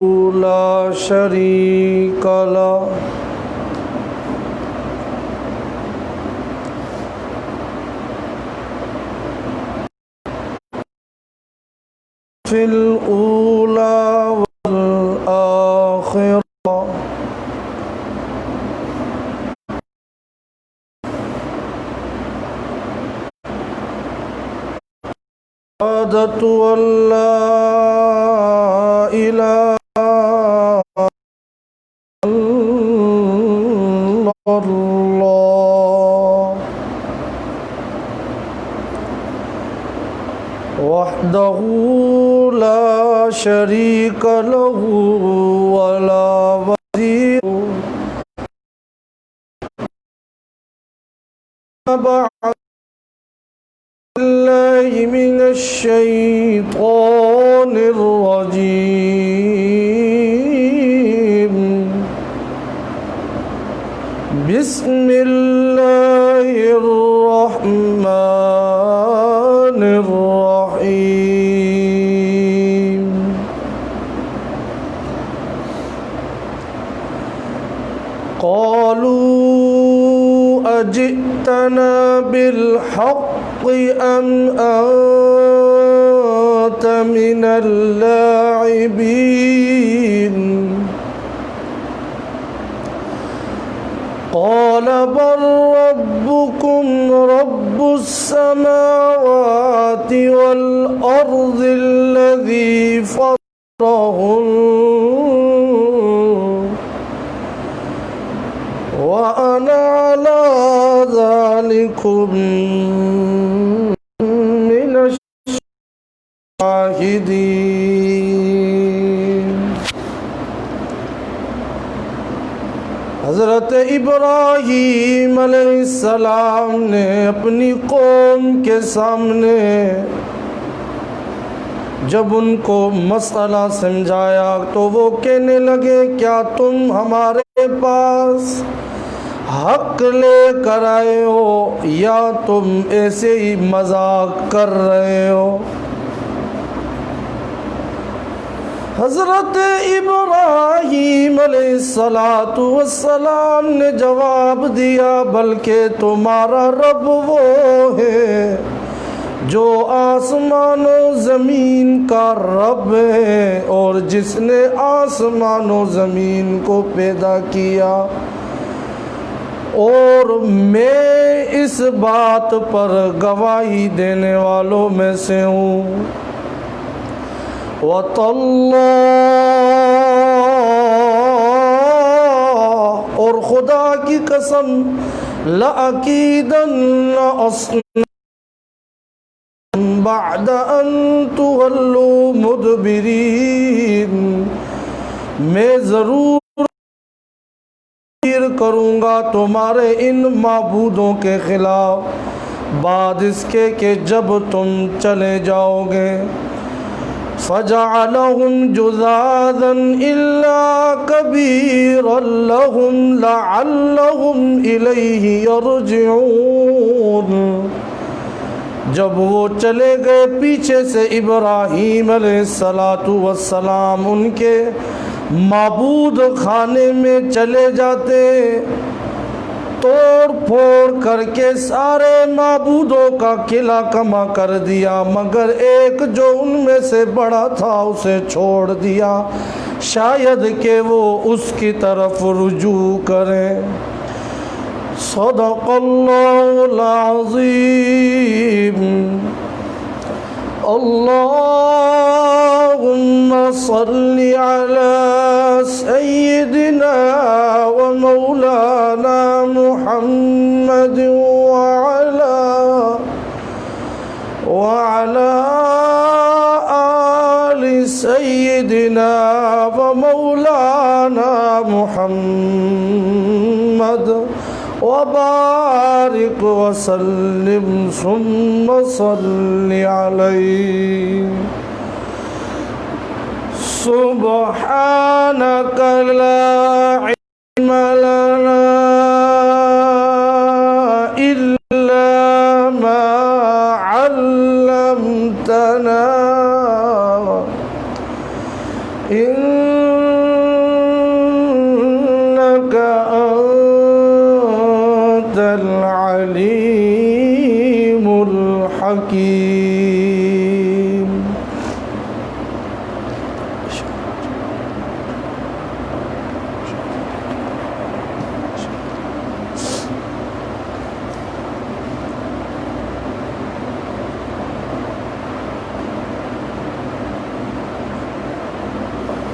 لا شريك له في الأولى والآخرة شهادة أن لا إله إلا الله وحده لا شريك له ولا وزير بعد الله من الشيطان الرجيم بسم الله الرحمن الرحيم قالوا أجئتنا بالحق أم أنت من اللاعبين قال بل ربكم رب السماوات والأرض الذي فطرهن وأنا على ذلكم من الشاهدين۔ حضرت ابراہیم علیہ السلام نے اپنی قوم کے سامنے جب ان کو مسئلہ سمجھایا تو وہ کہنے لگے کیا تم ہمارے پاس حق لے کر آئے ہو یا تم ایسے ہی مذاق کر رہے ہو؟ حضرت ابراہیم علیہ السلام نے جواب دیا بلکہ تمہارا رب وہ ہے جو آسمان و زمین کا رب ہے اور جس نے آسمان و زمین کو پیدا کیا، اور میں اس بات پر گواہی دینے والوں میں سے ہوں۔ وَتَاللَّهِ، اور خدا کی قسم، لَأَكِيدَنَّ أَصْنَامًا بَعْدَ أَن تُوَلُّوا مُدْبِرِينَ، میں ضرور کروں گا تمہارے ان معبودوں کے خلاف بعد اس کے کہ جب تم چلے جاؤ گے۔ فَجَعَلَهُمْ جُذَاذًا إِلَّا كَبِيرًا لَهُمْ لَعَلَّهُمْ إِلَيْهِ يَرْجِعُونَ، جب وہ چلے گئے پیچھے سے ابراہیم علیہ السلام ان کے معبود خانے میں چلے جاتے، توڑ پھوڑ کر کے سارے معبودوں کا قلعہ کما کر دیا مگر ایک جو ان میں سے بڑا تھا اسے چھوڑ دیا، شاید کہ وہ اس کی طرف رجوع کریں۔ صدق اللہ العظیم۔ اللهم صل على سيدنا ومولانا محمد وعلى آل سيدنا ومولانا محمد وبارك وسلم ثم صل عليه۔ سبحانك لا علم لنا إلا ما علمتنا إن إنك أنت العليم الحكيم.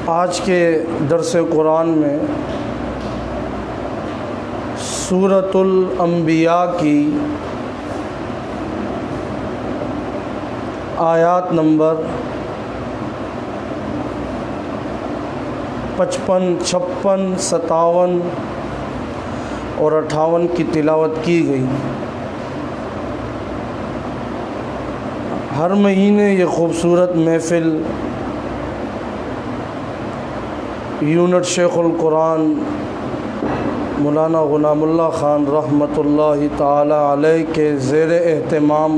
آج کے درس قرآن میں سورۃ الانبیاء کی آیات نمبر 55، 56، 57 اور 58 کی تلاوت کی گئی۔ ہر مہینے یہ خوبصورت محفل یونٹ شیخ القرآن مولانا غلام اللہ خان رحمۃ اللہ تعالی علیہ کے زیر اہتمام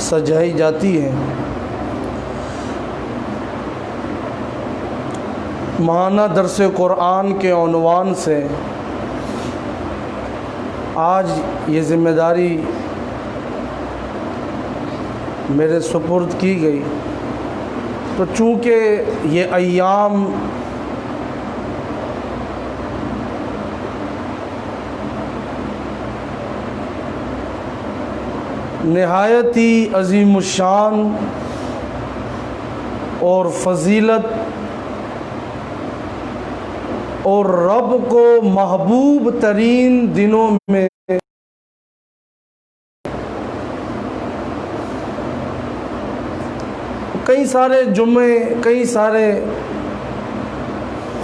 سجائی جاتی ہے۔ ماہانہ درس قرآن کے عنوان سے آج یہ ذمہ داری میرے سپرد کی گئی، تو چونکہ یہ ایام نہایت ہی عظیم الشان اور فضیلت اور رب کو محبوب ترین دنوں میں کئی سارے جمعے، کئی سارے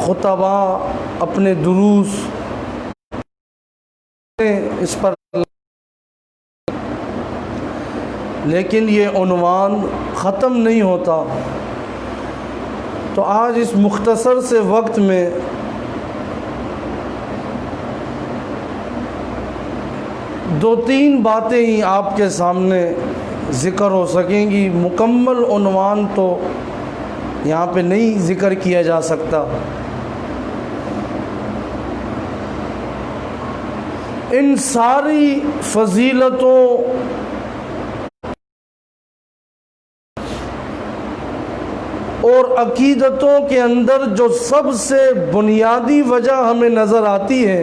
خطبہ اپنے دروس اس پر، لیکن یہ عنوان ختم نہیں ہوتا۔ تو آج اس مختصر سے وقت میں دو تین باتیں ہی آپ کے سامنے ذکر ہو سکیں گی، مکمل عنوان تو یہاں پہ نہیں ذکر کیا جا سکتا۔ ان ساری فضیلتوں اور عقیدتوں کے اندر جو سب سے بنیادی وجہ ہمیں نظر آتی ہے،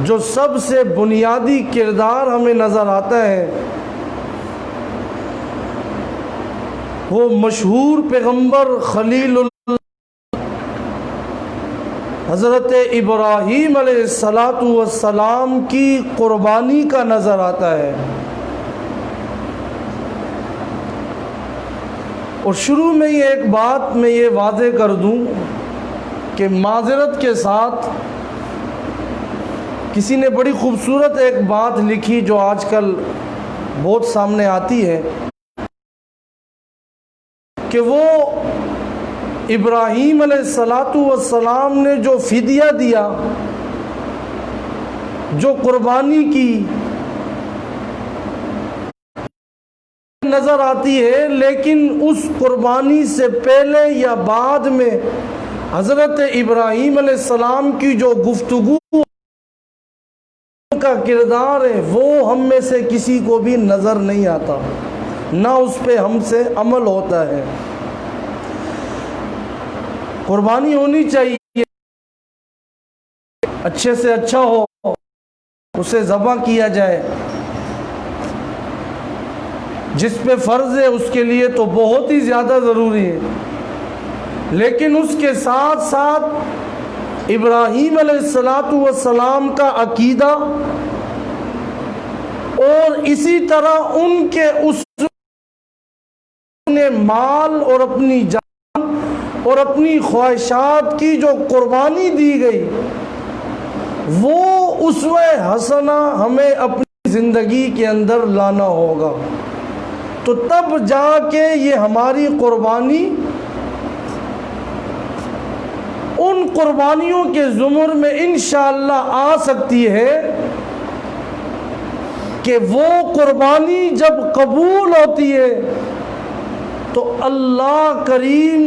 جو سب سے بنیادی کردار ہمیں نظر آتا ہے، وہ مشہور پیغمبر خلیل اللہ حضرت ابراہیم علیہ السلام کی قربانی کا نظر آتا ہے۔ اور شروع میں یہ ایک بات میں یہ واضح کر دوں کہ معذرت کے ساتھ کسی نے بڑی خوبصورت ایک بات لکھی جو آج کل بہت سامنے آتی ہے کہ وہ ابراہیم علیہ السلام نے جو فدیہ دیا، جو قربانی کی نظر آتی ہے، لیکن اس قربانی سے پہلے یا بعد میں حضرت ابراہیم علیہ السلام کی جو گفتگو کا کردار ہے وہ ہم میں سے کسی کو بھی نظر نہیں آتا، نہ اس پہ ہم سے عمل ہوتا ہے۔ قربانی ہونی چاہیے، اچھے سے اچھا ہو، اسے ذبح کیا جائے، جس پہ فرض ہے اس کے لیے تو بہت ہی زیادہ ضروری ہے، لیکن اس کے ساتھ ساتھ ابراہیم علیہ السلام کا عقیدہ اور اسی طرح ان کے اس مال اور اپنی جان اور اپنی خواہشات کی جو قربانی دی گئی، وہ اسوہ حسنہ ہمیں اپنی زندگی کے اندر لانا ہوگا، تو تب جا کے یہ ہماری قربانی ان قربانیوں کے زمر میں انشاءاللہ آ سکتی ہے کہ وہ قربانی جب قبول ہوتی ہے تو اللہ کریم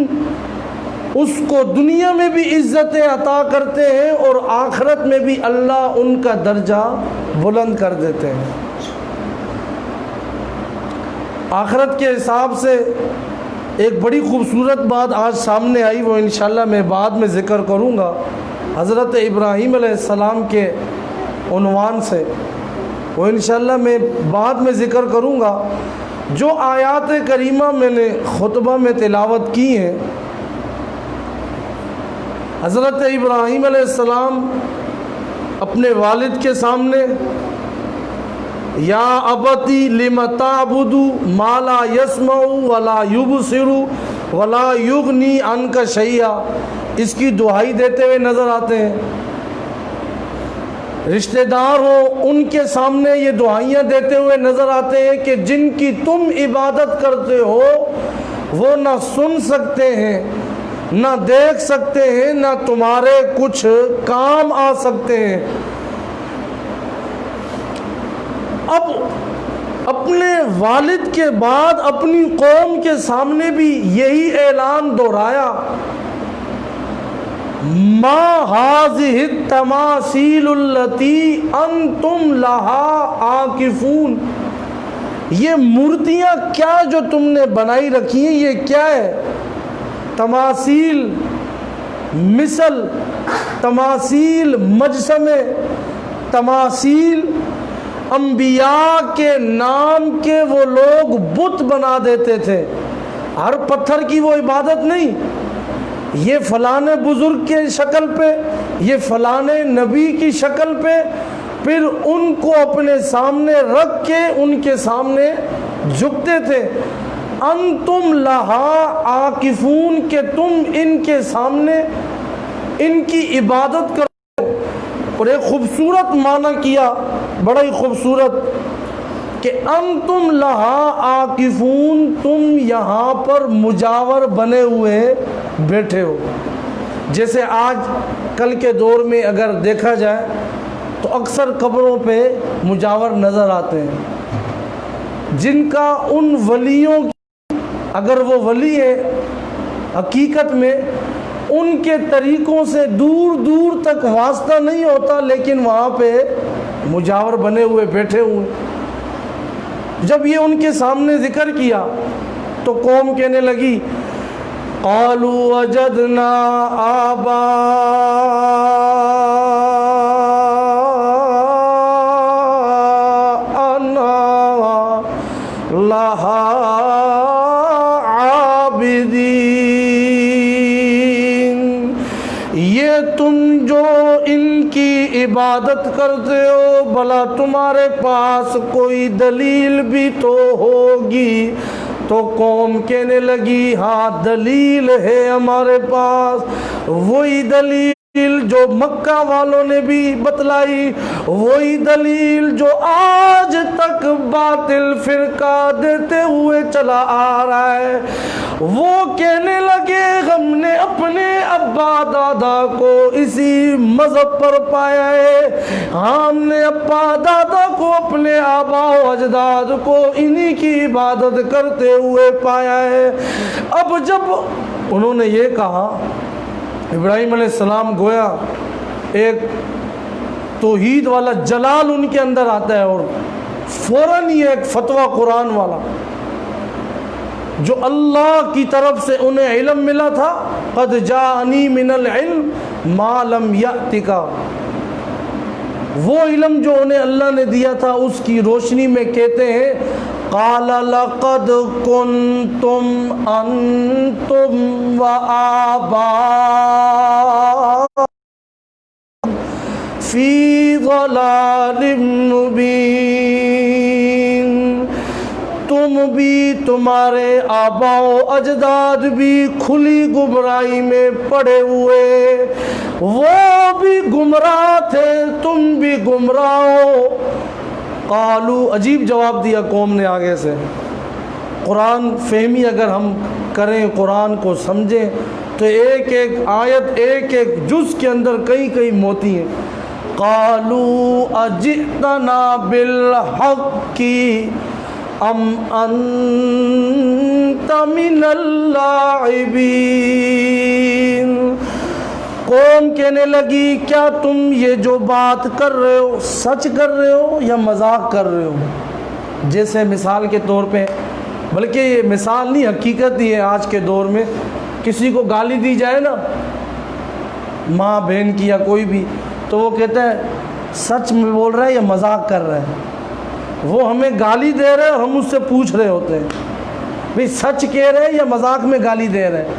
اس کو دنیا میں بھی عزتیں عطا کرتے ہیں اور آخرت میں بھی اللہ ان کا درجہ بلند کر دیتے ہیں۔ آخرت کے حساب سے ایک بڑی خوبصورت بات آج سامنے آئی، وہ انشاءاللہ میں بعد میں ذکر کروں گا، حضرت ابراہیم علیہ السلام کے عنوان سے، وہ انشاءاللہ میں بعد میں ذکر کروں گا۔ جو آیات کریمہ میں نے خطبہ میں تلاوت کی ہیں، حضرت ابراہیم علیہ السلام اپنے والد کے سامنے یا ابتی لم تعبد ما لا یسمع ولا یبصر ولا یغنی عنک شیئا، اس کی دعائی دیتے ہوئے نظر آتے ہیں۔ رشتہ دار ہوں ان کے سامنے یہ دعائیاں دیتے ہوئے نظر آتے ہیں کہ جن کی تم عبادت کرتے ہو وہ نہ سن سکتے ہیں، نہ دیکھ سکتے ہیں، نہ تمہارے کچھ کام آ سکتے ہیں۔ اب اپنے والد کے بعد اپنی قوم کے سامنے بھی یہی اعلان دہرایا، ما هذه التماثیل التي انتم لها عاکفون، یہ مورتیاں کیا جو تم نے بنائی رکھی ہیں، یہ کیا ہے؟ تماثیل، مثل، تماثیل مجسمے، تماثیل انبیاء کے نام کے وہ لوگ بت بنا دیتے تھے۔ ہر پتھر کی وہ عبادت نہیں، یہ فلانے بزرگ کے شکل پہ، یہ فلانے نبی کی شکل پہ، پھر ان کو اپنے سامنے رکھ کے ان کے سامنے جھکتے تھے۔ انتم لہا عاکفون، کہ تم ان کے سامنے ان کی عبادت کرو۔ اور ایک خوبصورت معنی کیا، بڑا ہی خوبصورت، کہ انتم لہا عاکفون، تم یہاں پر مجاور بنے ہوئے بیٹھے ہو۔ جیسے آج کل کے دور میں اگر دیکھا جائے تو اکثر قبروں پہ مجاور نظر آتے ہیں، جن کا ان ولیوں کی، اگر وہ ولی ہے حقیقت میں ان کے طریقوں سے دور دور تک واسطہ نہیں ہوتا، لیکن وہاں پہ مجاور بنے ہوئے بیٹھے ہوئے۔ جب یہ ان کے سامنے ذکر کیا تو قوم کہنے لگی قالوا وجدنا آباءنا لہا عابدین، یہ تم جو ان کی عبادت کرتے ہو بھلا تمہارے پاس کوئی دلیل بھی تو ہوگی؟ تو قوم کہنے لگی ہاں دلیل ہے ہمارے پاس، وہی دلیل جو مکہ والوں نے بھی بتلائی، وہی دلیل جو آج تک باطل فرقہ دیتے ہوئے چلا آ رہا ہے۔ وہ کہنے لگے ہم نے اپنے ابا دادا کو اسی مذہب پر پایا ہے، ہم نے ابا دادا کو، اپنے آبا و اجداد کو انہی کی عبادت کرتے ہوئے پایا ہے۔ اب جب انہوں نے یہ کہا، ابراہیم علیہ السلام گویا ایک توحید والا جلال ان کے اندر آتا ہے، اور فوراً یہ ایک فتویٰ قرآن والا جو اللہ کی طرف سے انہیں علم ملا تھا، قد جاءنی من العلم ما لم یأتک، وہ علم جو انہیں اللہ نے دیا تھا اس کی روشنی میں کہتے ہیں قال لقد کنتم انتم وآباؤکم فی ضلال مبین، تم بھی، تمہارے آبا و اجداد بھی کھلی گمراہی میں پڑے ہوئے، وہ بھی گمراہ تھے، تم بھی گمراہ ہو۔ قالو، عجیب جواب دیا قوم نے آگے سے۔ قرآن فہمی اگر ہم کریں، قرآن کو سمجھیں تو ایک ایک آیت، ایک ایک جز کے اندر کئی کئی موتی ہیں۔ قالو اجئتنا بالحق ام انت من اللاعبین، قوم کہنے لگی کیا تم یہ جو بات کر رہے ہو سچ کر رہے ہو یا مذاق کر رہے ہو؟ جیسے مثال کے طور پہ، بلکہ یہ مثال نہیں حقیقت ہی ہے، آج کے دور میں کسی کو گالی دی جائے نا، ماں بہن کی یا کوئی بھی، تو وہ کہتا ہے سچ میں بول رہا ہے یا مذاق کر رہا ہے۔ وہ ہمیں گالی دے رہے ہیں اور ہم اس سے پوچھ رہے ہوتے ہیں بھئی سچ کہہ رہے ہیں یا مذاق میں گالی دے رہے ہیں؟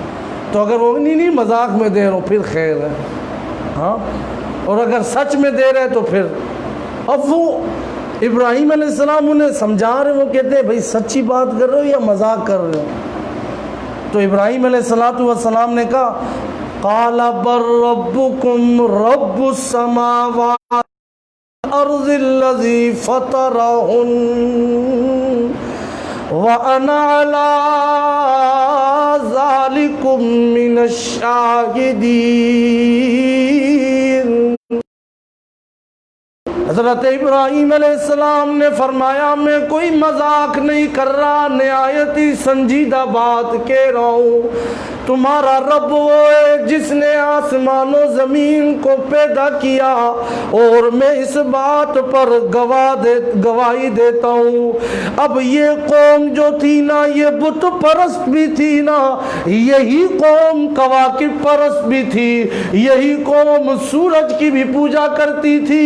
تو اگر وہ نہیں مذاق میں دے رہا ہوں پھر خیر ہے، ہاں، اور اگر سچ میں دے رہے تو پھر۔ اب وہ ابراہیم علیہ السلام انہیں سمجھا رہے، وہ کہتے ہیں بھئی سچی بات کر رہے ہو یا مذاق کر رہے ہو؟ تو ابراہیم علیہ السلام نے کہا قال بر ربکم رب السماوات والارض الذی فطرہن وَأَنَا عَلَىٰ ذَلِكُم مِّنَ الشَّاهِدِينَ۔ حضرت ابراہیم علیہ السلام نے فرمایا میں کوئی مذاق نہیں کر رہا، نہایت ہی سنجیدہ بات کہہ رہا ہوں۔ تمہارا رب وہ ہے جس نے آسمان و زمین کو پیدا کیا، اور میں اس بات پر گواہی دیتا ہوں اب یہ قوم جو تھی نا یہ بت پرست بھی تھی نا، یہی قوم کواکب پرست بھی تھی، یہی قوم سورج کی بھی پوجا کرتی تھی،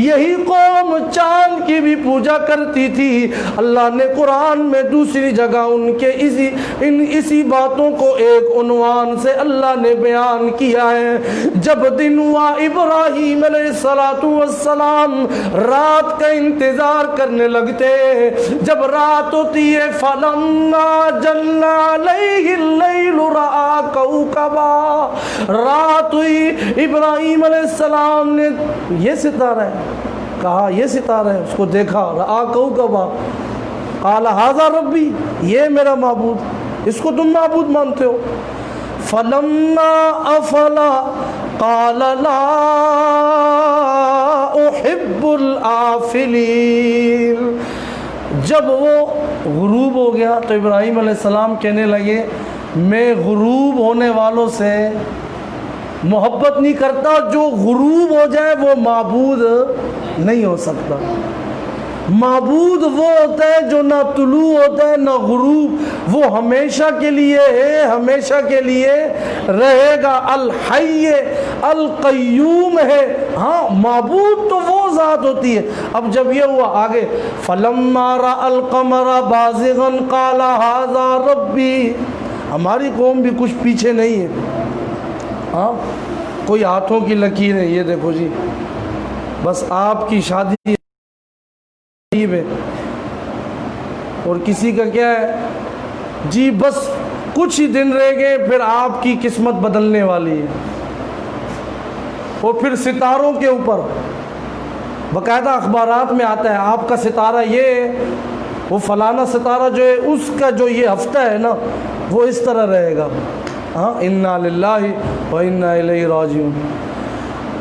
یہی قوم چاند کی بھی پوجا کرتی تھی۔ اللہ نے قرآن میں دوسری جگہ ان کے اسی باتوں کو ایک عنوان سے اللہ نے بیان کیا ہے۔ جب دن ہوا ابراہیم علیہ السلام رات کا انتظار کرنے لگتے، جب رات ہوتی ہے فَلَمَّا جَنَّ عَلَيْهِ اللَّيْلُ رَأَىٰ كَوْكَبًا، رات ہوئی ابراہیم علیہ السلام نے یہ ستارہ ہے کہا، یہ ستارہ ہے، اس کو دیکھا، رَأَىٰ كَوْكَبًا قَالَ هَٰذَا رَبِّي، یہ میرا معبود، اس کو تم معبود مانتے ہو۔ فَلَمَّا أَفَلَ قَالَ لَا أُحِبُّ الْآفِلِينَ، جب وہ غروب ہو گیا تو ابراہیم علیہ السلام کہنے لگے میں غروب ہونے والوں سے محبت نہیں کرتا، جو غروب ہو جائے وہ معبود نہیں ہو سکتا۔ معبود وہ ہوتا ہے جو نہ طلوع ہوتا ہے نہ غروب، وہ ہمیشہ کے لیے ہے، ہمیشہ کے لیے رہے گا، الحی القیوم ہے۔ ہاں معبود تو وہ ذات ہوتی ہے۔ اب جب یہ ہوا آگے فَلَمَّا رَأَى الْقَمَرَ بَازِغًا قَالَ هَٰذَا رَبِّي، ہماری قوم بھی کچھ پیچھے نہیں ہے، ہاں کوئی ہاتھوں کی لکیر ہے، یہ دیکھو جی بس آپ کی شادی ہے اور کسی کا کیا ہے جی بس کچھ ہی دن رہ گئے پھر آپ کی قسمت بدلنے والی ہے، اور پھر ستاروں کے اوپر باقاعدہ اخبارات میں آتا ہے آپ کا ستارہ یہ ہے، وہ فلانا ستارہ جو ہے اس کا جو یہ ہفتہ ہے نا وہ اس طرح رہے گا۔ ہاں انا للہ و انا الیہ راجعون۔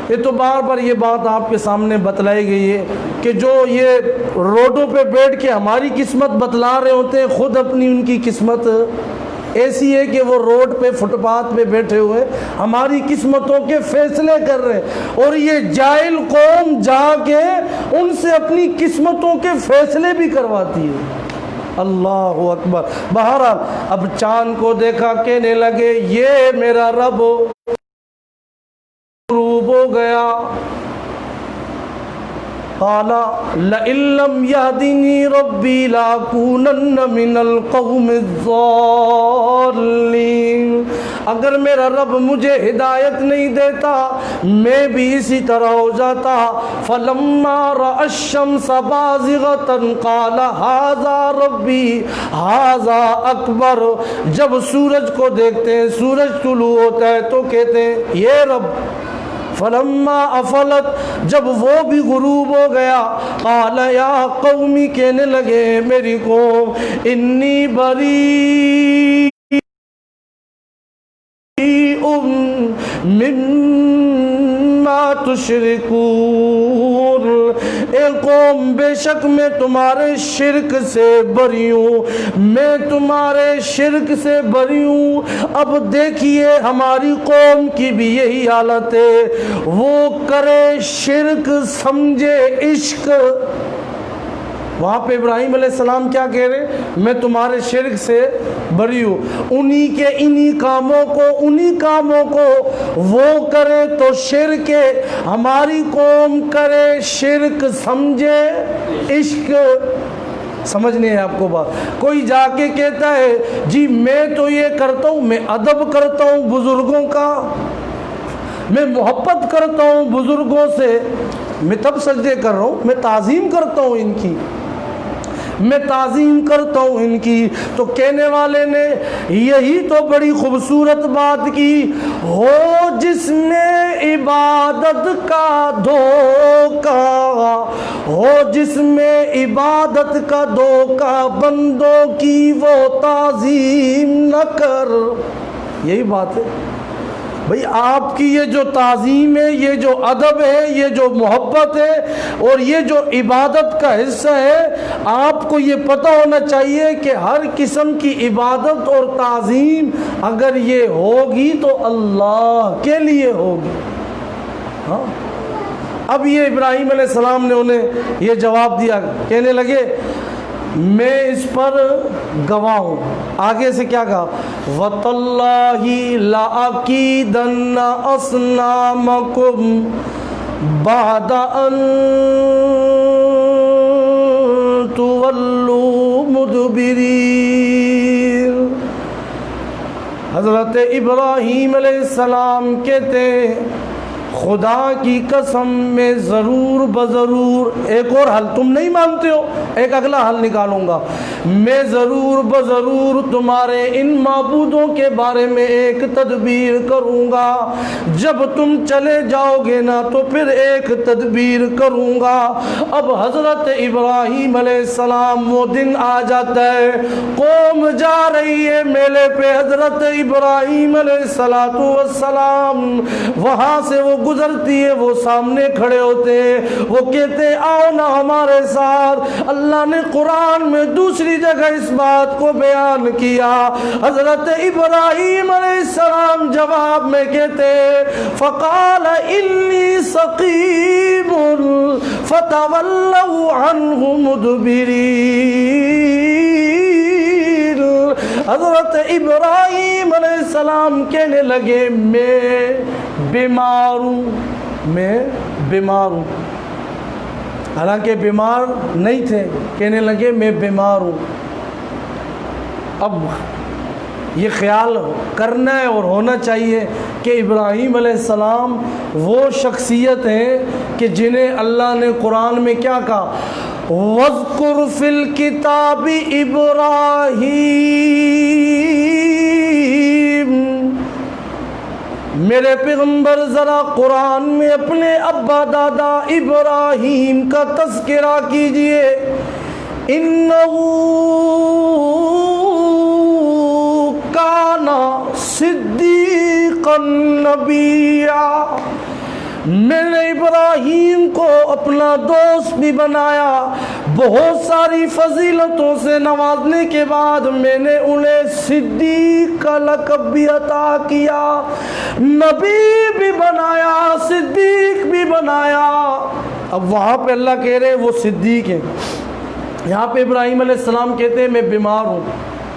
یہ تو بار بار یہ بات آپ کے سامنے بتلائی گئی ہے کہ جو یہ روڈوں پہ بیٹھ کے ہماری قسمت بتلا رہے ہوتے ہیں، خود اپنی ان کی قسمت ایسی ہے کہ وہ روڈ پہ فٹ پاتھ پہ بیٹھے ہوئے ہماری قسمتوں کے فیصلے کر رہے ہیں، اور یہ جاہل قوم جا کے ان سے اپنی قسمتوں کے فیصلے بھی کرواتی ہے۔ اللہ اکبر۔ بہرحال اب چاند کو دیکھا، کہنے لگے یہ میرا رب غروب ہو گیا۔ قال لئن لم يهدني ربي لأكونن من القوم الضالين، اگر میرا رب مجھے ہدایت نہیں دیتا میں بھی اسی طرح ہو جاتا۔ فلما رأى الشمس بازغة قال هذا ربي هذا اکبر، جب سورج کو دیکھتے ہیں سورج طلوع ہوتا ہے تو کہتے ہیں یہ رب۔ فلما افلت، جب وہ بھی غروب ہو گیا، قال یا قومی، کہنے لگے میری قوم، انی بری مما تشرکون، اے قوم بے شک میں تمہارے شرک سے بری ہوں، میں تمہارے شرک سے بری ہوں۔ اب دیکھیے ہماری قوم کی بھی یہی حالت ہے، وہ کرے شرک سمجھے عشق۔ وہاں پہ ابراہیم علیہ السلام کیا کہہ رہے؟ میں تمہارے شرک سے بری ہوں، انہی کے انہی کاموں کو وہ کرے تو شرک ہے، ہماری قوم کرے شرک سمجھے عشق۔ سمجھ نہیں ہے آپ کو بات؟ کوئی جا کے کہتا ہے جی میں تو یہ کرتا ہوں، میں ادب کرتا ہوں بزرگوں کا، میں محبت کرتا ہوں بزرگوں سے، میں تب سجدے کر رہا ہوں، میں تعظیم کرتا ہوں ان کی، میں تعظیم کرتا ہوں ان کی۔ تو کہنے والے نے یہی تو بڑی خوبصورت بات کی، ہو جس میں عبادت کا دھوکہ، ہو جس میں عبادت کا دھوکہ، بندوں کی وہ تعظیم نہ کر۔ یہی بات ہے بھئی، آپ کی یہ جو تعظیم ہے، یہ جو ادب ہے، یہ جو محبت ہے اور یہ جو عبادت کا حصہ ہے، آپ کو یہ پتہ ہونا چاہیے کہ ہر قسم کی عبادت اور تعظیم اگر یہ ہوگی تو اللہ کے لیے ہوگی۔ ہاں، اب یہ ابراہیم علیہ السلام نے انہیں یہ جواب دیا، کہنے لگے میں اس پر گواہ ہوں۔ آگے سے کیا کہا؟ وَتَاللَّهِ لَأَكِيدَنَّ أَصْنَامَكُمْ بَعْدَ أَن تُوَلُّوا مُدْبِرِينَ۔ حضرت ابراہیم علیہ السلام کہتے ہیں خدا کی قسم میں ضرور بضرور، ایک اور حل تم نہیں مانتے ہو، ایک اگلا حل نکالوں گا، میں ضرور بضرور تمہارے ان معبودوں کے بارے میں ایک تدبیر کروں گا۔ جب تم چلے جاؤ گے نا تو پھر ایک تدبیر کروں گا۔ اب حضرت ابراہیم علیہ السلام وہ دن آ جاتا ہے، قوم جا رہی ہے میلے پہ، حضرت ابراہیم علیہ السلام وہاں سے وہ گزرتی ہے، وہ سامنے کھڑے ہوتے ہیں، وہ کہتے ہیں آؤ نا ہمارے ساتھ۔ اللہ نے قرآن میں دوسری جگہ اس بات کو بیان کیا۔ حضرت ابراہیم علیہ السلام جواب میں کہتے فقال انی سقیم فتولوا عنہ مدبرین۔ حضرت ابراہیم علیہ السلام کہنے لگے میں بیمار ہوں، میں بیمار ہوں، حالانکہ بیمار نہیں تھے، کہنے لگے میں بیمار ہوں۔ اب یہ خیال کرنا ہے اور ہونا چاہیے کہ ابراہیم علیہ السلام وہ شخصیت ہیں کہ جنہیں اللہ نے قرآن میں کیا کہا؟ وَاذْكُرْ فِي الْكِتَابِ إِبْرَاهِيمَ۔ میرے پیغمبر ذرا قرآن میں اپنے ابا دادا ابراہیم کا تذکرہ کیجئے۔ اِنَّهُ كَانَ صِدِّيقًا نَبِيًّا۔ میں نے ابراہیم کو اپنا دوست بھی بنایا، بہت ساری فضیلتوں سے نوازنے کے بعد میں نے انہیں صدیق کا لقب بھی عطا کیا، نبی بھی بنایا، صدیق بھی بنایا۔ اب وہاں پہ اللہ کہہ رہے وہ صدیق ہیں، یہاں پہ ابراہیم علیہ السلام کہتے ہیں میں بیمار ہوں،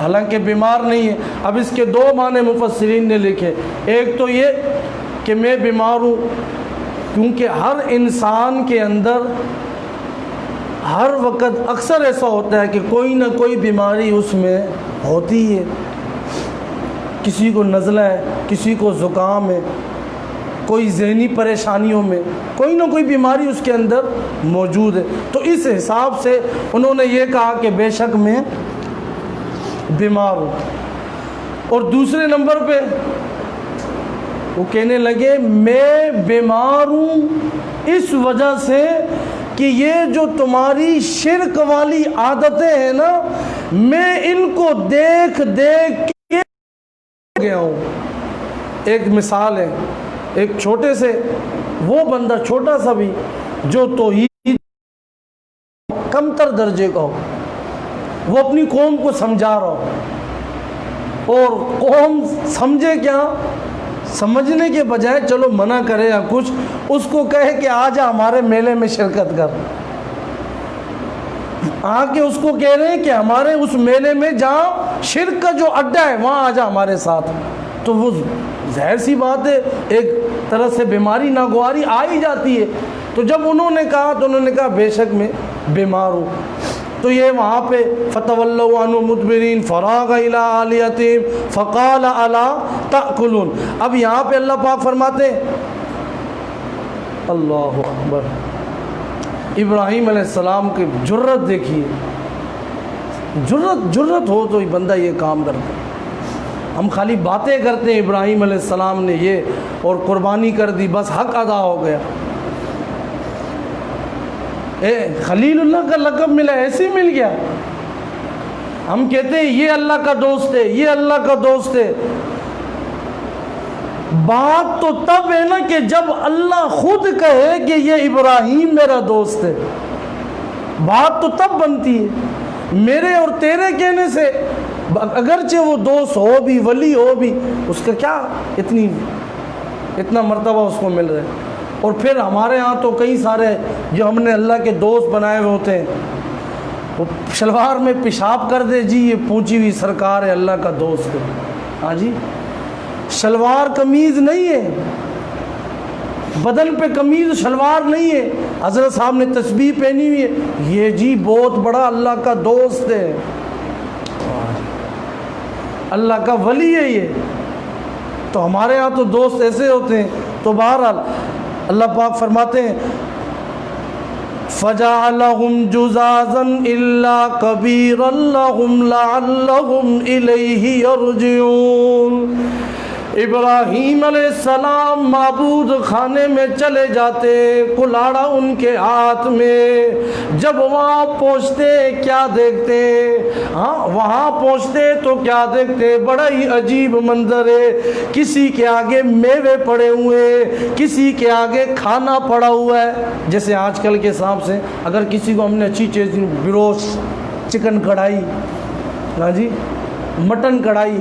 حالانکہ بیمار نہیں ہے۔ اب اس کے دو معنی مفسرین نے لکھے، ایک تو یہ کہ میں بیمار ہوں کیونکہ ہر انسان کے اندر ہر وقت اکثر ایسا ہوتا ہے کہ کوئی نہ کوئی بیماری اس میں ہوتی ہے، کسی کو نزلہ ہے، کسی کو زکام ہے، کوئی ذہنی پریشانیوں میں کوئی نہ کوئی بیماری اس کے اندر موجود ہے۔ تو اس حساب سے انہوں نے یہ کہا کہ بے شک میں بیمار ہوں۔ اور دوسرے نمبر پہ وہ کہنے لگے میں بیمار ہوں اس وجہ سے کہ یہ جو تمہاری شرک والی عادتیں ہیں نا، میں ان کو دیکھ دیکھ کے گیا ہوں۔ ایک مثال ہے، ایک چھوٹے سے وہ بندہ، چھوٹا سا بھی جو توحید درجے کا ہو، وہ اپنی قوم کو سمجھا رہا ہو، اور قوم سمجھے کیا، سمجھنے کے بجائے چلو منع کرے یا کچھ، اس کو کہے کہ آ جا ہمارے میلے میں شرکت کر، آ کے اس کو کہہ رہے ہیں کہ ہمارے اس میلے میں جہاں شرک کا جو اڈا ہے وہاں آ جا ہمارے ساتھ، تو وہ ظاہر سی بات ہے ایک طرح سے بیماری ناگواری آ ہی جاتی ہے۔ تو جب انہوں نے کہا تو انہوں نے کہا بے شک میں بیمار ہوں، تو یہ وہاں پہ فتولوا عنہ مدبرین فراغ الی آلیہتہم فقال الا تأکلون۔ اب یہاں پہ اللہ پاک فرماتے ہیں اللہ اکبر، ابراہیم علیہ السلام کی جرت دیکھیے، جرت ہو تو بندہ یہ کام کرتا ہے۔ ہم خالی باتیں کرتے ہیں ابراہیم علیہ السلام نے یہ اور قربانی کر دی بس حق ادا ہو گیا، خلیل اللہ کا لقب ملا ایسے ہی مل گیا۔ ہم کہتے ہیں یہ اللہ کا دوست ہے، یہ اللہ کا دوست ہے، بات تو تب ہے نا کہ جب اللہ خود کہے کہ یہ ابراہیم میرا دوست ہے، بات تو تب بنتی ہے۔ میرے اور تیرے کہنے سے اگرچہ وہ دوست ہو بھی ولی ہو بھی، اس کا کیا اتنا مرتبہ اس کو مل رہا ہے۔ اور پھر ہمارے ہاں تو کئی سارے جو ہم نے اللہ کے دوست بنائے ہوئے ہوتے ہیں، وہ شلوار میں پیشاب کر دے جی یہ پونچی ہوئی سرکار ہے اللہ کا دوست ہے۔ ہاں جی، شلوار قمیض نہیں ہے، بدن پہ قمیض شلوار نہیں ہے، حضرت صاحب نے تسبیح پہنی ہوئی ہے، یہ جی بہت بڑا اللہ کا دوست ہے، اللہ کا ولی ہے یہ۔ تو ہمارے ہاں تو دوست ایسے ہوتے ہیں۔ تو بہرحال اللہ پاک فرماتے ہیں فَجَعَلَهُمْ جُزَازًا إِلَّا كَبِيرًا لَهُمْ لَعَلَّهُمْ إِلَيْهِ يَرْجِعُونَ۔ ابراہیم علیہ السلام معبود خانے میں چلے جاتے، کلاڑا ان کے ہاتھ میں، جب وہاں پہنچتے کیا دیکھتے، ہاں وہاں پہنچتے تو کیا دیکھتے، بڑا ہی عجیب منظر ہے، کسی کے آگے میوے پڑے ہوئے، کسی کے آگے کھانا پڑا ہوا ہے۔ جیسے آج کل کے حساب سے اگر کسی کو ہم نے اچھی چیز گروس، چکن کڑھائی، ہاں جی مٹن کڑھائی،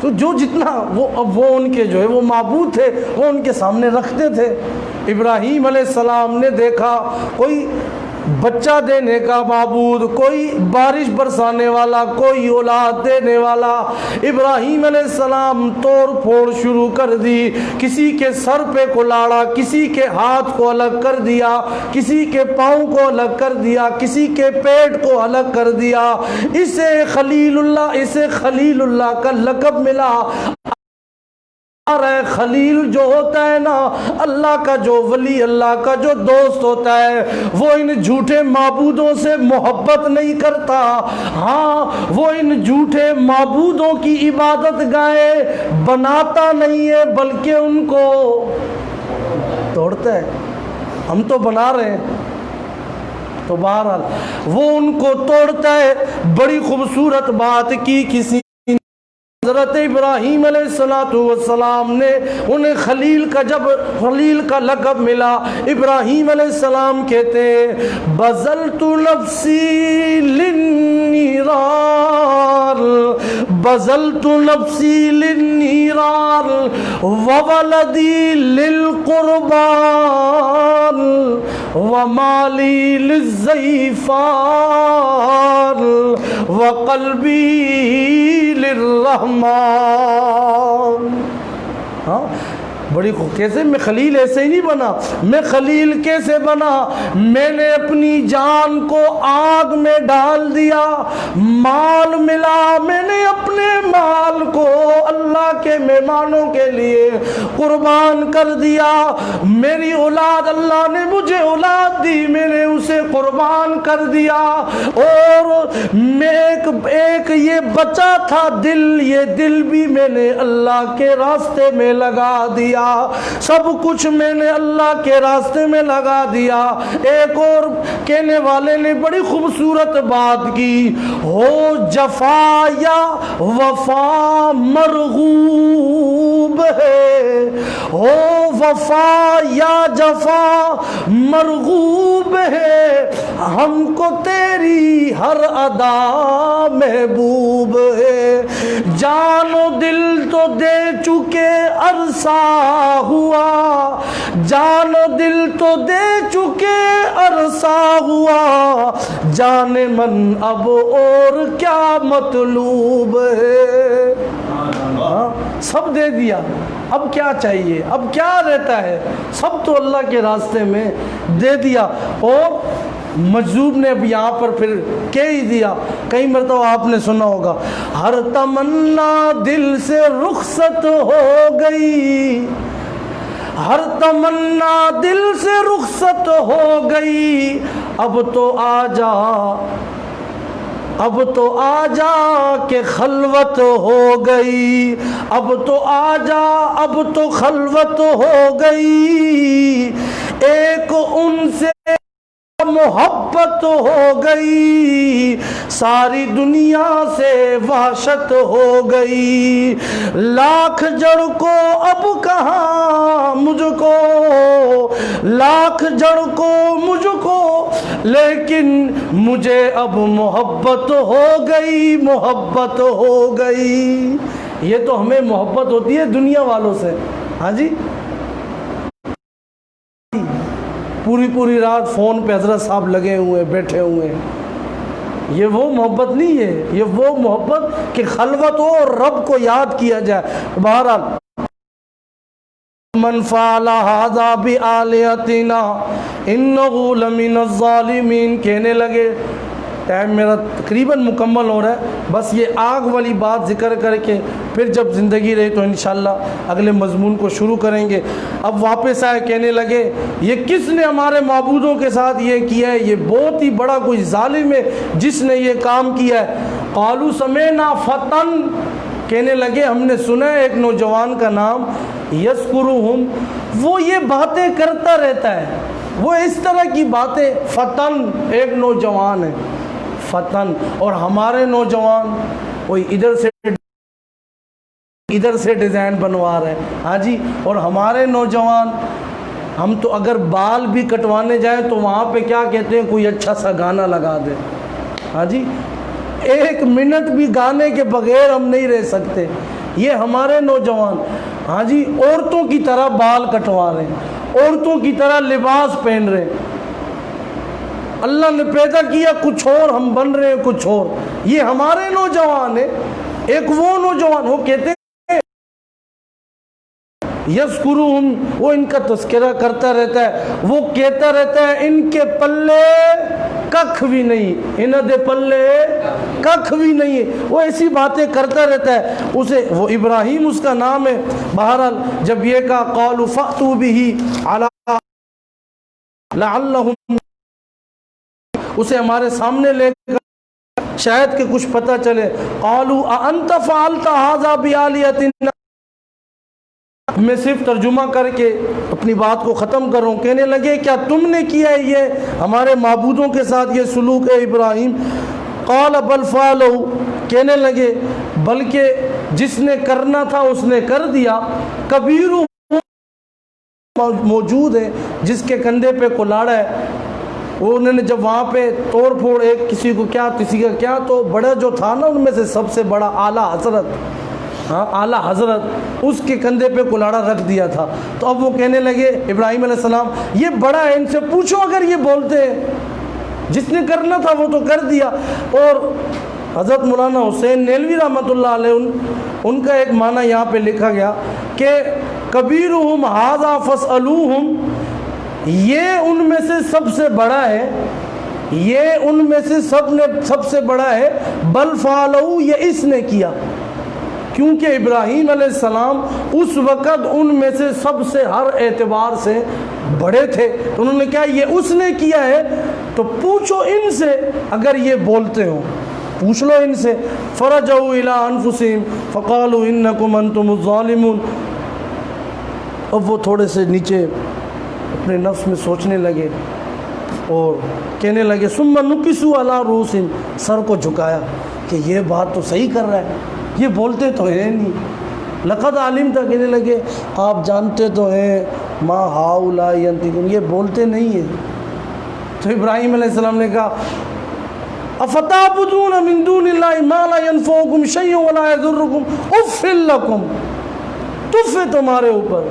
تو جو جتنا وہ ان کے جو ہے وہ معبود تھے وہ ان کے سامنے رکھتے تھے۔ ابراہیم علیہ السلام نے دیکھا کوئی بچہ دینے کا معبود، کوئی بارش برسانے والا، کوئی اولاد دینے والا۔ ابراہیم علیہ السلام توڑ پھوڑ شروع کر دی، کسی کے سر پہ کلاڑا، کسی کے ہاتھ کو الگ کر دیا، کسی کے پاؤں کو الگ کر دیا، کسی کے پیٹ کو الگ کر دیا۔ اسے خلیل اللہ کا لقب ملا۔ خلیل جو ہوتا ہے نا، اللہ کا جو ولی، اللہ کا جو دوست ہوتا ہے، وہ ان جھوٹے معبودوں سے محبت نہیں کرتا، ہاں وہ ان جھوٹے معبودوں کی عبادت گاہیں بناتا نہیں ہے، بلکہ ان کو توڑتا ہے۔ ہم تو بنا رہے ہیں، تو بہرحال وہ ان کو توڑتا ہے۔ بڑی خوبصورت بات کی کسی حضرت ابراہیم علیہ السلام نے انہیں جب خلیل کا لقب ملا، ابراہیم علیہ السلام کہتے بذلت نفسی للنیران وولدی للقربان ومالی للزیفان وقلبی للرحمن۔ ہاں بڑی کیسے میں خلیل ایسے ہی نہیں بنا، میں خلیل کیسے بنا، میں نے اپنی جان کو آگ میں ڈال دیا، مال ملا، میں نے اپنے مال کو اللہ کے مہمانوں کے لیے قربان کر دیا، میری اولاد اللہ نے مجھے اولاد دی، میں نے اسے قربان کر دیا، اور میں ایک یہ بچا تھا دل، یہ دل بھی میں نے اللہ کے راستے میں لگا دیا، سب کچھ میں نے اللہ کے راستے میں لگا دیا۔ ایک اور کہنے والے نے بڑی خوبصورت بات کی، ہو جفا یا وفا مرغوب ہے، ہو وفا یا جفا مرغوب محبوب ہے، ہم کو تیری ہر ادا محبوب ہے، جان و دل تو دے چکے عرصہ ہوا، جان و دل تو دے چکے عرصہ ہوا، جان من اب اور کیا مطلوب ہے۔ سب دے دیا، اب کیا چاہیے، اب کیا رہتا ہے، سب تو اللہ کے راستے میں دے دیا۔ اور مجذوب نے اب یہاں پر پھر کہہ ہی دیا، کئی مرتبہ آپ نے سنا ہوگا، ہر تمنا دل سے رخصت ہو گئی، ہر تمنا دل سے رخصت ہو گئی، اب تو آ جا، اب تو آ جا کہ خلوت ہو گئی، اب تو آ جا، اب تو خلوت ہو گئی، ایک ان سے محبت ہو گئی، ساری دنیا سے وحشت ہو گئی، لاکھ جڑ کو اب کہاں مجھ کو، لاکھ جڑ کو مجھ کو، لیکن مجھے اب محبت ہو گئی، محبت ہو گئی۔ یہ تو ہمیں محبت ہوتی ہے دنیا والوں سے، ہاں جی، پوری پوری رات فون پہ حضرت صاحب لگے ہوئے بیٹھے ہوئے ہیں، یہ وہ محبت نہیں ہے، یہ وہ محبت کہ خلوت ہو اور رب کو یاد کیا جائے۔ بہرحال من فعل هذا بآلهتنا انه لمن الظالمین کہنے لگے، ٹائم میرا تقریباً مکمل ہو رہا ہے، بس یہ آگ والی بات ذکر کر کے پھر جب زندگی رہی تو انشاءاللہ اگلے مضمون کو شروع کریں گے۔ اب واپس آئے، کہنے لگے یہ کس نے ہمارے معبودوں کے ساتھ یہ کیا ہے، یہ بہت ہی بڑا کوئی ظالم ہے جس نے یہ کام کیا ہے۔ قالوا سمعنا فتن، کہنے لگے ہم نے سنا ہے ایک نوجوان کا نام یذکرہم، وہ یہ باتیں کرتا رہتا ہے، وہ اس طرح کی باتیں، فتن ایک نوجوان ہے، فتن، اور ہمارے نوجوان کوئی ادھر سے ڈیزائن بنوا رہے ہیں، ہاں جی، اور ہمارے نوجوان، ہم تو اگر بال بھی کٹوانے جائیں تو وہاں پہ کیا کہتے ہیں، کوئی اچھا سا گانا لگا دے، ہاں جی، ایک منٹ بھی گانے کے بغیر ہم نہیں رہ سکتے۔ یہ ہمارے نوجوان، ہاں جی، عورتوں کی طرح بال کٹوا رہے ہیں، عورتوں کی طرح لباس پہن رہے ہیں، اللہ نے پیدا کیا کچھ اور، ہم بن رہے ہیں کچھ اور۔ یہ ہمارے نوجوان ہیں۔ ایک وہ نوجوان، وہ کہتے ہیں یذکرہم، وہ ان کا تذکرہ کرتا رہتا ہے، وہ کہتا رہتا ہے ان کے پلے ککھ بھی نہیں، انہاں دے پلے ککھ بھی نہیں ہے، وہ ایسی باتیں کرتا رہتا ہے۔ اسے، وہ ابراہیم اس کا نام ہے۔ بہرحال جب یہ کہا قالوا فأتوا بہ علی لعلہم، اسے ہمارے سامنے لے کر شاید کہ کچھ پتہ چلے۔ قالوا اانت فعلت ھذا بآلہتنا، میں صرف ترجمہ کر کے اپنی بات کو ختم کروں، کہنے لگے کیا تم نے کیا ہے یہ ہمارے معبودوں کے ساتھ یہ سلوک ہے ابراہیم؟ قال بل فعلوا، کہنے لگے بلکہ جس نے کرنا تھا اس نے کر دیا، کبیر موجود ہے جس کے کندھے پہ کلاڑا ہے، وہ انہوں نے جب وہاں پہ توڑ پھوڑ، ایک کسی کو کیا کسی کا کیا، تو بڑا جو تھا نا ان میں سے سب سے بڑا اعلیٰ حضرت، ہاں اعلیٰ حضرت، اس کے کندھے پہ کلاڑا رکھ دیا تھا۔ تو اب وہ کہنے لگے ابراہیم علیہ السلام یہ بڑا ہے، ان سے پوچھو اگر یہ بولتے ہیں، جس نے کرنا تھا وہ تو کر دیا۔ اور حضرت مولانا حسین نیلوی رحمۃ اللہ علیہ، ان کا ایک معنی یہاں پہ لکھا گیا کہ کبیرہم ھذا فاسألوہم، یہ ان میں سے سب سے بڑا ہے، یہ ان میں سے سب سے بڑا ہے، بل فعلوا، یہ اس نے کیا، کیونکہ ابراہیم علیہ السلام اس وقت ان میں سے سب سے ہر اعتبار سے بڑے تھے، تو انہوں نے کہا یہ اس نے کیا ہے، تو پوچھو ان سے اگر یہ بولتے ہوں، پوچھ لو ان سے۔ فرجعوا الی انفسہم فقالوا انکم انتم الظالمون، اب وہ تھوڑے سے نیچے اپنے نفس میں سوچنے لگے اور کہنے لگے ثم نکسوا علی رؤوسہم، سر کو جھکایا کہ یہ بات تو صحیح کر رہا ہے، یہ بولتے تو ہیں نہیں۔ لقد علمت، کہنے لگے آپ جانتے تو ہیں، ما ہؤلاء ینطقون، یہ بولتے نہیں ہیں، تو ابراہیم علیہ السلام نے کہا افتعبدون من دون اللہ ما لا ينفعکم شیئا ولا یضرکم اف لکم، تف ہے تمہارے اوپر.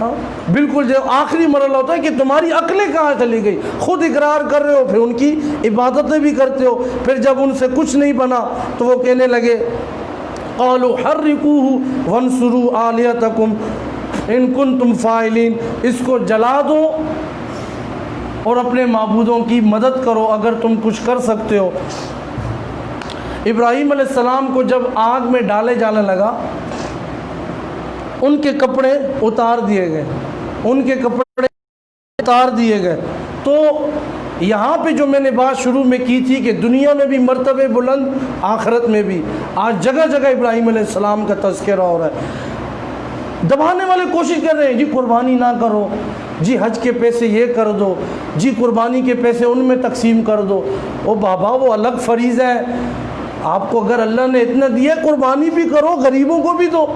ہاں بالکل جو آخری مرحلہ ہوتا ہے کہ تمہاری عقلیں کہاں چلی گئی، خود اقرار کر رہے ہو، پھر ان کی عبادتیں بھی کرتے ہو، پھر جب ان سے کچھ نہیں بنا تو وہ کہنے لگے قالوا حرقوه وانصروا آلہتکم ان کنتم فاعلین، اس کو جلا دو اور اپنے معبودوں کی مدد کرو اگر تم کچھ کر سکتے ہو. ابراہیم علیہ السلام کو جب آگ میں ڈالے جانے لگا ان کے کپڑے اتار دیے گئے، ان کے کپڑے اتار دیے گئے. تو یہاں پہ جو میں نے بات شروع میں کی تھی کہ دنیا میں بھی مرتبے بلند، آخرت میں بھی، آج جگہ جگہ ابراہیم علیہ السلام کا تذکرہ ہو رہا ہے. دبانے والے کوشش کر رہے ہیں جی قربانی نہ کرو، جی حج کے پیسے یہ کر دو، جی قربانی کے پیسے ان میں تقسیم کر دو. او بابا وہ الگ فریضہ ہے، آپ کو اگر اللہ نے اتنا دیا قربانی بھی کرو، غریبوں کو بھی دو.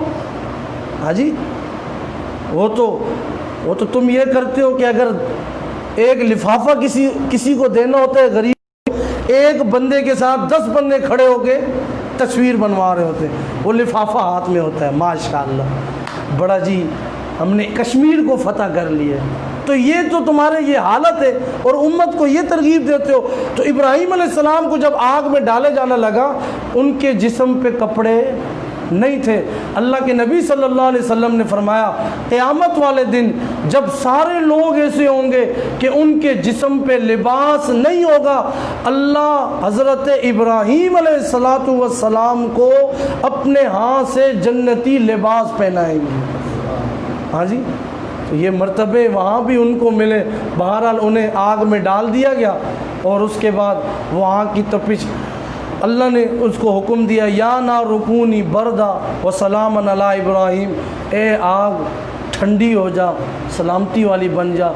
ہاں جی وہ تو تم یہ کرتے ہو کہ اگر ایک لفافہ کسی کو دینا ہوتا ہے غریب، ایک بندے کے ساتھ 10 بندے کھڑے ہو کے تصویر بنوا رہے ہوتے ہیں، وہ لفافہ ہاتھ میں ہوتا ہے. ماشاءاللہ بڑا جی ہم نے کشمیر کو فتح کر لیا. تو یہ تو تمہارے یہ حالت ہے اور امت کو یہ ترغیب دیتے ہو. تو ابراہیم علیہ السلام کو جب آگ میں ڈالے جانا لگا ان کے جسم پہ کپڑے نہیں تھے. اللہ کے نبی صلی اللہ علیہ وسلم نے فرمایا قیامت والے دن جب سارے لوگ ایسے ہوں گے کہ ان کے جسم پہ لباس نہیں ہوگا، اللہ حضرت ابراہیم علیہ السلام کو اپنے ہاتھ سے جنتی لباس پہنائیں گے. ہاں جی تو یہ مرتبے وہاں بھی ان کو ملے. بہرحال انہیں آگ میں ڈال دیا گیا اور اس کے بعد وہ آگ کی تپش، اللہ نے اس کو حکم دیا یا نار رکونی بردا و سلام علی ابراہیم، اے آگ ٹھنڈی ہو جا، سلامتی والی بن جا،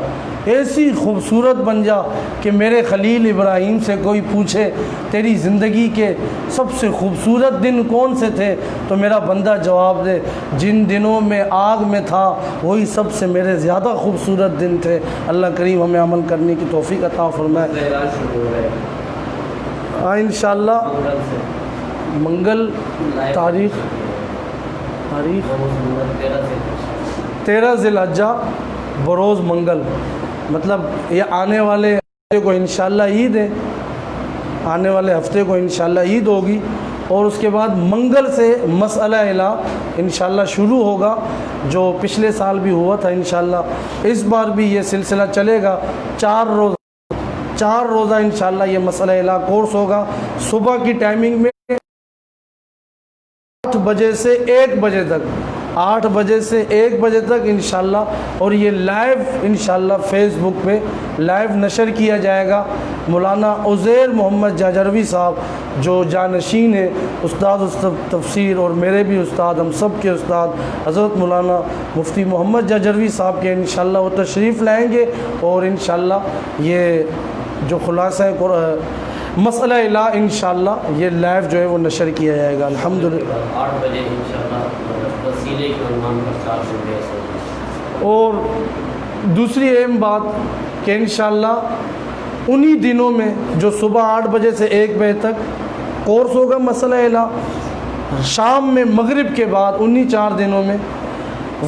ایسی خوبصورت بن جا کہ میرے خلیل ابراہیم سے کوئی پوچھے تیری زندگی کے سب سے خوبصورت دن کون سے تھے تو میرا بندہ جواب دے جن دنوں میں آگ میں تھا وہی سب سے میرے زیادہ خوبصورت دن تھے. اللہ کریم ہمیں عمل کرنے کی توفیق عطا فرمائے. انشاءاللہ منگل تاریخ 13 ذی الحجہ بروز منگل، مطلب یہ آنے والے ہفتے کو انشاءاللہ عید ہے، آنے والے ہفتے کو انشاءاللہ عید ہوگی اور اس کے بعد منگل سے مسئلہ الہ انشاءاللہ شروع ہوگا جو پچھلے سال بھی ہوا تھا. انشاءاللہ اس بار بھی یہ سلسلہ چلے گا. 4 روزہ انشاءاللہ یہ مسئلہ الہ کورس ہوگا. صبح کی ٹائمنگ میں 8 بجے سے 1 بجے تک، 8 بجے سے 1 بجے تک انشاءاللہ. اور یہ لائیو انشاءاللہ فیس بک پہ لائیو نشر کیا جائے گا. مولانا عزیر محمد جاجروی صاحب جو جانشین ہے، استاد تفسیر اور میرے بھی استاد، ہم سب کے استاد حضرت مولانا مفتی محمد جاجروی صاحب کے انشاءاللہ وہ تشریف لائیں گے اور انشاءاللہ یہ جو خلاصہ مسئلہ الہ انشاءاللہ یہ لائیو جو ہے وہ نشر کیا جائے گا. الحمدللہ 8 بجے انشاءاللہ وسیلے کے عنوان پر 400 روپے. اور دوسری اہم بات کہ انشاءاللہ انہی دنوں میں جو صبح 8 بجے سے 1 بجے تک کورس ہوگا مسئلہ الہ، شام میں مغرب کے بعد انہی 4 دنوں میں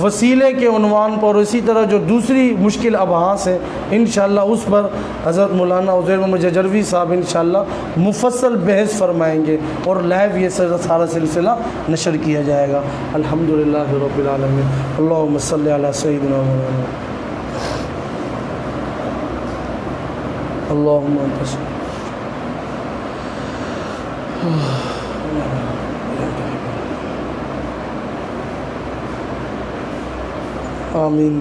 وسیلے کے عنوان پر، اسی طرح جو دوسری مشکل ابحاث ہے انشاءاللہ اس پر حضرت مولانا عزیر محمد جاجروی صاحب انشاءاللہ مفصل بحث فرمائیں گے اور لائیو یہ سارا سلسلہ نشر کیا جائے گا. الحمدللہ رب العالمین. اللہم صلی علی سیدنا محمد. اللہم آمین.